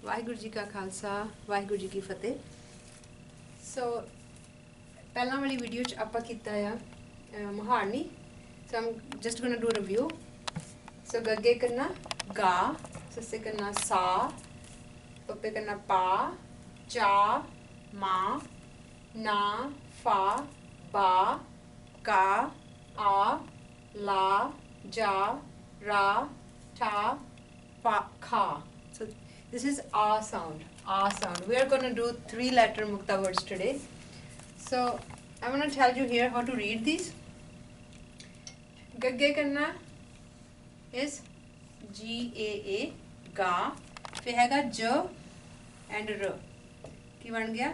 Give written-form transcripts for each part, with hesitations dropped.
वाहिगुरु जी का खालसा वाहिगुरु जी की फतेह। सो पहला वाली वीडियो च आपां कीता आ मुहारनी। So I am just gonna do review. सो गग्गे करना गा, सस्से करना सा, पप्पे करना पा, चा, मा, ना, फा, बा, का, आ, ला, जा, रा, ठा, पा, खा. So this is a sound. A sound. We are going to do 3-letter mukta words today. So I'm going to tell you here how to read these. Gagge karna is G-A-A, ga. फिर हैगा ज and र की बन गया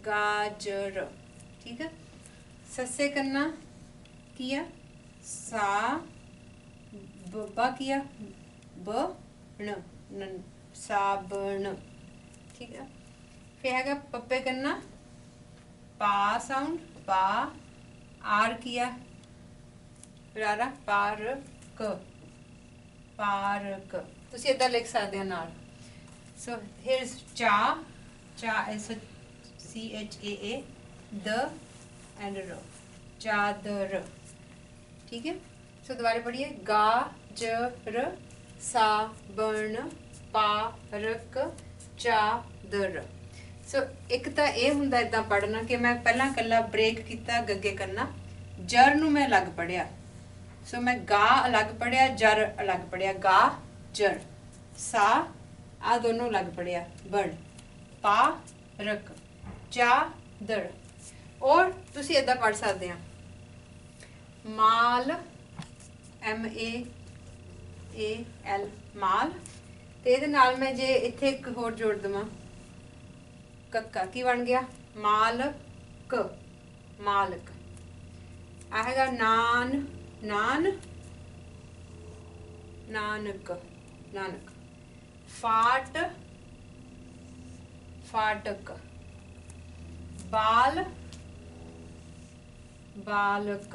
गाजर। ठीक है। सस्से करना किया सा, बा किया ब न साबन। ठीक है। फिर हैगा पप्पे करना पा साउंड पा, आर किया रारा पारक पारक। ਤੁਸੀਂ ਇਦਾਂ ਲਿਖ ਸਕਦੇ ਹੋ ਨਾਲ। ਸੋ ਹੇਅਰ ਇਜ਼ ਚਾ, ਚਾ ਇਜ਼ CHAA, द एंड र, चादर। ठीक है। सो दोबारा पढ़िए गाजर, साबन, पारक, चादर। सो एक तो यह हुंदा इदां पढ़ना कि मैं पहला कला ब्रेक किया गग्गे करना, जर नूं मैं अलग पढ़िया। सो मैं गा अलग पढ़िया, जर अलग पढ़िया, गा जर, सा आ दोनों अलग पढ़िया, बड़, पा रक, चादर। और तुसी इदां पढ़ सकते हैं माल, MAAL माल। ते इहदे नाल मैं जे इत्थे एक होर जोड़ देवां कक्का की बन गया मालक मालक। आ हैगा नान नान नानक नानक। फाट फाटक, बाल बालक।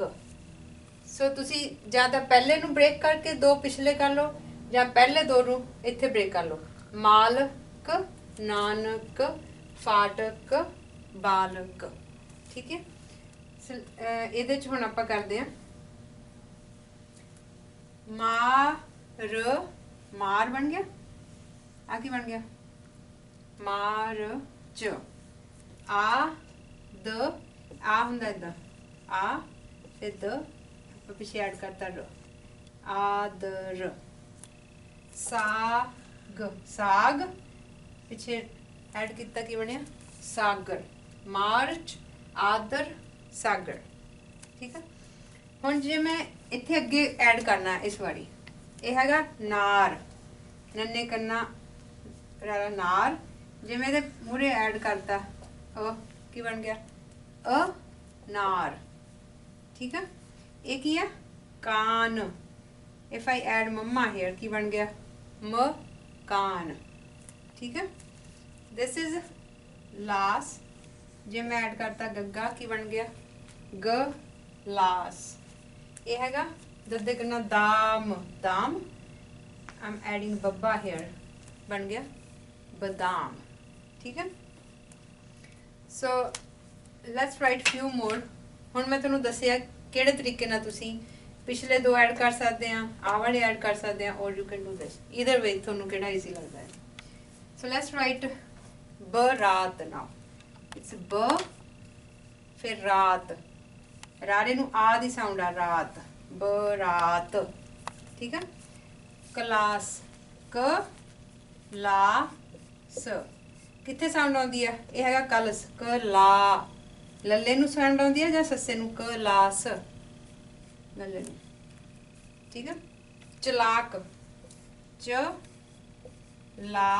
सो तुसी ਜਾਂ ਤਾਂ ਪਹਿਲੇ ਨੂੰ ਬ੍ਰੇਕ ਕਰਕੇ ਦੋ ਪਿਛਲੇ ਕਰ ਲਓ ਜਾਂ ਪਹਿਲੇ ਦੋ ਨੂੰ ਇੱਥੇ ਬ੍ਰੇਕ ਕਰ ਲਓ। ਮਾਲਕ, ਨਾਨਕ, ਫਾਟਕ, ਬਾਲਕ। ਠੀਕ ਹੈ। ਇਹਦੇ ਚ ਹੁਣ ਆਪਾਂ ਕਰਦੇ ਹਾਂ ਮਾਰ, ਮਾਰ ਬਣ ਗਿਆ। ਆ ਕੀ ਬਣ ਗਿਆ ਮਾਰਚ। ਆ ਦ, ਆ ਹੁੰਦਾ ਇਦਾਂ ਆ फिर द पीछे ऐड करता र, आदर। साग साग पीछे ऐड किया की बनया सागर। मार्च, आदर, सागर। ठीक है। हुण जे मैं इत्थे अगे ऐड करना इस वारी यह हैगा नार, नन्ने करना रारा नार। जे मैं मूहरे ऐड करता अ की बन गया नार। ठीक है। एक ही है कान। इफ आई ऐड मम्मा हेयर की बन गया मकान। ठीक है। दिस इज लास। जे मैं ऐड करता गग्गा की बन गया गलास। ये हैगा दद्दे करना दाम दाम। आई एम एडिंग बब्बा हेयर बन गया बादाम। ठीक है। सो लेट्स राइट फ्यू मोर। ਹੁਣ मैं ਤੁਹਾਨੂੰ ਦੱਸਿਆ ਕਿਹੜੇ ਤਰੀਕੇ ਨਾਲ ਤੁਸੀਂ ਪਿਛਲੇ ਦੋ ਐਡ ਕਰ ਸਕਦੇ ਆ, ਆਹ ਵਾਲੇ ਐਡ ਕਰ ਸਕਦੇ ਆ, or you can do this either way, ਤੁਹਾਨੂੰ ਕਿਹੜਾ ਈਜ਼ੀ ਲੱਗਦਾ ਹੈ। ਸੋ ਲੈਟਸ ਰਾਈਟ ਬਰਾਤ ਨਾਓ। ਇਟਸ ਬ ਫਿਰ ਰਾਤ, ਰਾਰੇ ਨੂੰ ਆ ਦੀ ਸਾਊਂਡ ਆ ਰਾਤ, ਬਰਾਤ। ਠੀਕ ਹੈ। ਕਲਾਸ ਕ ਲਾ ਸ, ਕਿੱਥੇ ਸਾਊਂਡ ਆਉਂਦੀ ਆ ਇਹ ਹੈਗਾ ਕਲਸ ਕ ਲਾ। लल्ले नूं साउंड आउंदी है जां सस्से नूं कलास लल्ले नूं। ठीक है। चलाक च ला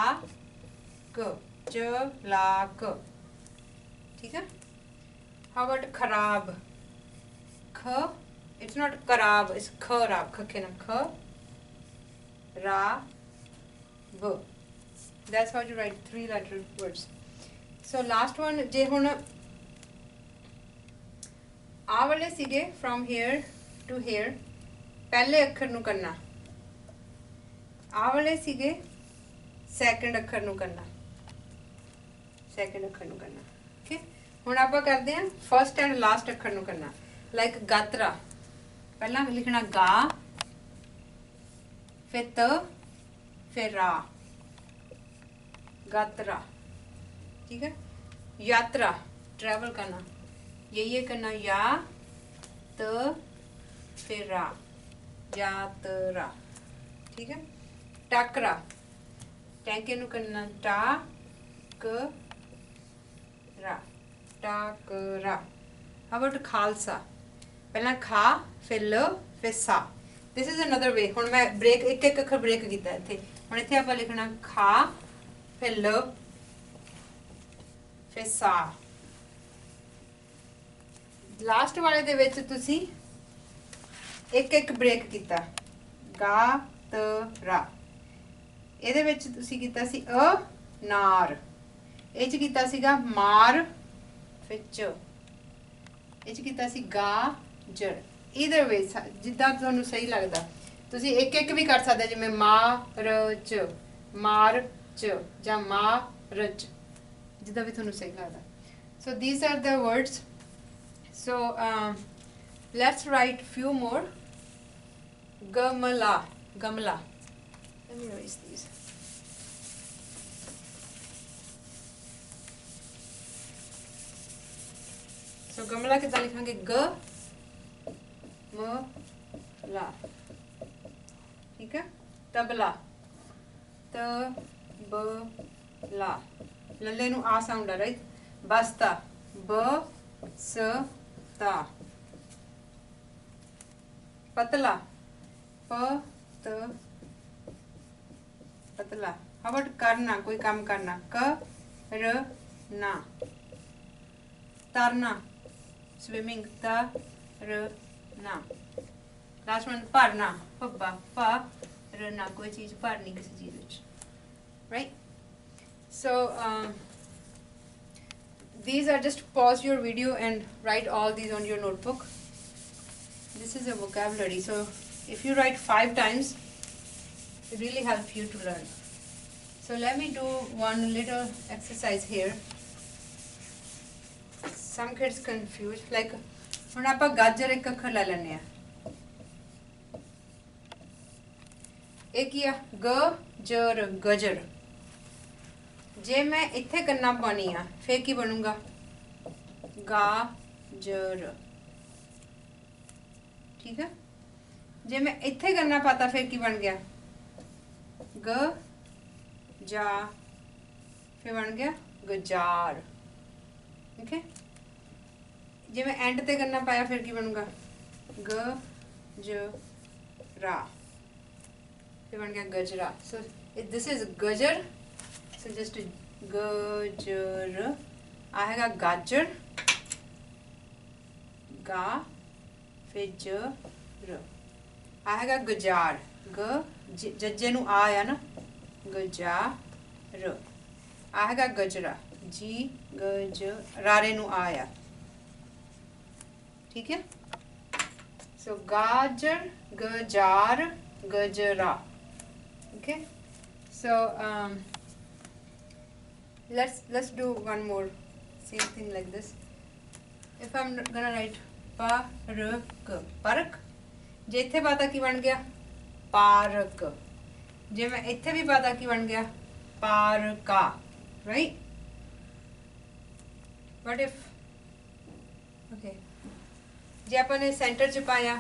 क, चलाक। ठीक है। हाउ अबाउट खराब ख, इट्स नॉट खराब, इट्स खराब, खखे ना ख रा ब। That's how you right 3-letter words. So last one जे हुण आ वाले सीगे फ्रॉम हेयर टू हेयर पहले अखर नूं करना। आ वाले सीगे ਸੈਕੰਡ ਅੱਖਰ ਨੂੰ ਕਰਨਾ, ਸੈਕੰਡ ਅੱਖਰ ਨੂੰ ਕਰਨਾ। ਓਕੇ, ਹੁਣ ਆਪਾਂ ਕਰਦੇ ਹਾਂ ਫਸਟ ਐਂਡ ਲਾਸਟ ਅੱਖਰ ਨੂੰ ਕਰਨਾ। ਲਾਈਕ ਗਾਤਰਾ, ਪਹਿਲਾਂ ਲਿਖਣਾ ਗਾ, फिर त, फिर रा, गात्रा। ठीक है, यात्रा ट्रैवल करना, ये करना या त फिर रा, यात्रा। ठीक है, टाकरा, टैंके नु करना टा क रा, टाकरा। हाउ अबाउट खालसा, पहला खा फिर ल फिर सा। This is another way. हुण मैं ब्रेक एक एक अखर ब्रेक कीता इत्थे। हुण इत्थे आपां लिखना खा फिर ल फिर सा। लास्ट वाले दे विच तुसी एक एक ब्रेक कीता, गा त रा। इहदे विच तुसी कीता सी अ नार, इह च कीता सीगा मार फिर च, इह च कीता सी गा जड़। इधर वे जिदा तुहानू सही लगता, तुसी एक एक भी कर सकते, जिवें मार च, मार च, जां मार च, जिदा भी तुहानू सही लगता। So these are the words. So let's write few more. गमला, गमला। Let me erase these. So गमला कितना लिखांगे, ग म ला। ठीक है, तबला, त ब ला, लल्ले नु आ साउंड है, राइट। बस्ता, ब स ता। पतला, प त पतला। हाउ अबाउट करना, कोई काम करना, क र ना। तरना, स्विमिंग, त र ना। लास्ट वन भरना, भब्बा, भ र ना, कोई चीज भरनी किसी चीज विच, right. So these are, just pause your video and write all these on your notebook. This is a vocabulary, so if you write 5 times it really helps you to learn. So let me do one little exercise here. Some kids confused, like ਹੁਣ ਆਪਾਂ ਗਾਜਰ ਇੱਕ ਅੱਖਰ ਲੈ ਲੈਣੇ ਆ, ਇਹ ਕੀ ਆ, ਗ ਜਰ, ਗਜਰ। ਜੇ ਮੈਂ ਇੱਥੇ ਕੰਨਾ ਪਾਣੀ ਆ ਫੇਰ ਕੀ ਬਣੂਗਾ, ਗਾ ਜਰ। ਠੀਕ ਹੈ, ਜੇ ਮੈਂ ਇੱਥੇ ਕੰਨਾ ਪਾਤਾ ਫੇਰ ਕੀ ਬਣ ਗਿਆ, ਗ ਜਾ, ਫੇਰ ਬਣ ਗਿਆ ਗਜਾਰ। ओके, जे मैं एंड ते करना पाया फिर की बनूंगा, ग ज रा, फिर बन गया गजरा। सो दिस इज गजर। सो जस्ट गजर आएगा, गाजर, गा फिर ज र आएगा गजार, ग जज्जे नु आ आया ना, गजार आएगा गजरा, जी गज रारे नु आया। ठीक है, सो गाजर, गजार, गजरा। Okay, so let's do one more same thing like this. If I'm gonna write park, park, जे इत्थे पाता की बन गया, पार्क। जे मैं इत्थे भी पाता की बन गया, पार्का, right. What if, okay, J upon centre च पाया,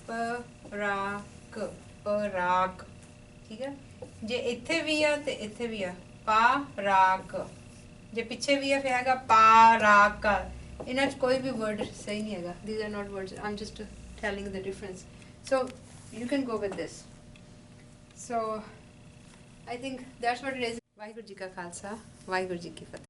पराक, पराक। ठीक है, जे इत्थे भी आ ते इत्थे भी आ, पाराक। जे पिछे भी है फिर हैगा पाराका। इन्हां च कोई भी वर्ड सही नहीं हैगा, these are not words, I'm just telling the difference. So you can go with this. So I think that's what it is. Waheguru ji का खालसा, वाहिगुरू जी की फतेह।